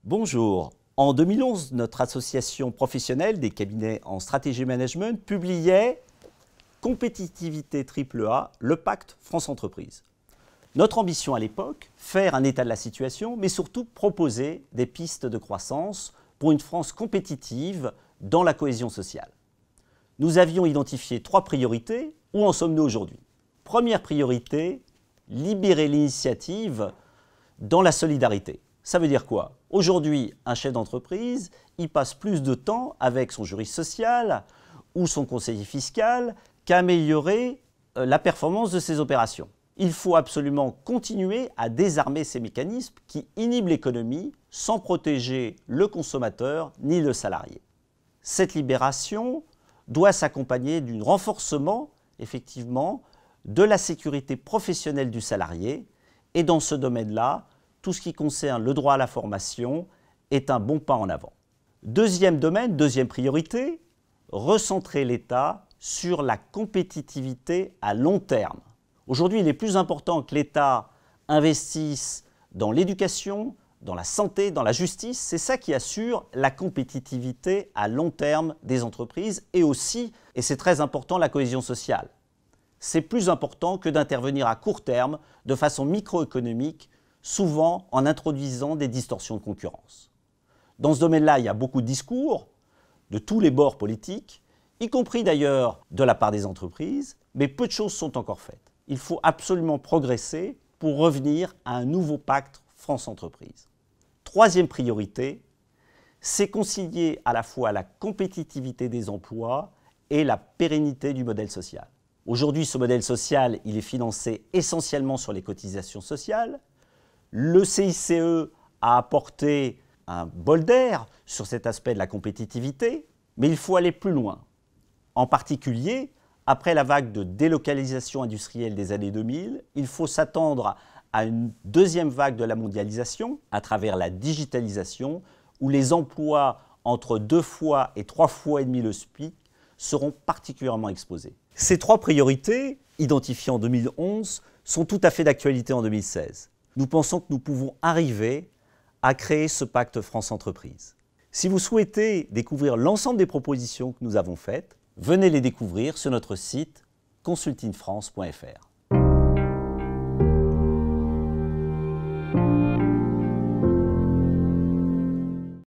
Bonjour. En 2011, notre association professionnelle des cabinets en stratégie management publiait Compétitivité AAA, le pacte France Entreprise. Notre ambition à l'époque, faire un état de la situation, mais surtout proposer des pistes de croissance pour une France compétitive dans la cohésion sociale. Nous avions identifié 3 priorités. Où en sommes-nous aujourd'hui? Première priorité, libérer l'initiative dans la solidarité. Ça veut dire quoi? Aujourd'hui, un chef d'entreprise, il passe plus de temps avec son juriste social ou son conseiller fiscal qu'à améliorer la performance de ses opérations. Il faut absolument continuer à désarmer ces mécanismes qui inhibent l'économie sans protéger le consommateur ni le salarié. Cette libération doit s'accompagner d'un renforcement, effectivement, de la sécurité professionnelle du salarié. Et dans ce domaine-là, tout ce qui concerne le droit à la formation est un bon pas en avant. Deuxième domaine, deuxième priorité, recentrer l'État sur la compétitivité à long terme. Aujourd'hui, il est plus important que l'État investisse dans l'éducation, dans la santé, dans la justice. C'est ça qui assure la compétitivité à long terme des entreprises et aussi, et c'est très important, la cohésion sociale. C'est plus important que d'intervenir à court terme de façon microéconomique, souvent en introduisant des distorsions de concurrence. Dans ce domaine-là, il y a beaucoup de discours de tous les bords politiques, y compris d'ailleurs de la part des entreprises, mais peu de choses sont encore faites. Il faut absolument progresser pour revenir à un nouveau pacte France Entreprise. Troisième priorité, c'est concilier à la fois la compétitivité des emplois et la pérennité du modèle social. Aujourd'hui, ce modèle social, il est financé essentiellement sur les cotisations sociales. Le CICE a apporté un bol d'air sur cet aspect de la compétitivité, mais il faut aller plus loin. En particulier, après la vague de délocalisation industrielle des années 2000, il faut s'attendre à une deuxième vague de la mondialisation à travers la digitalisation, où les emplois entre 2 fois et 3 fois et demi le SMIC seront particulièrement exposés. Ces 3 priorités, identifiées en 2011, sont tout à fait d'actualité en 2016. Nous pensons que nous pouvons arriver à créer ce pacte France Entreprise. Si vous souhaitez découvrir l'ensemble des propositions que nous avons faites, venez les découvrir sur notre site consultingfrance.fr.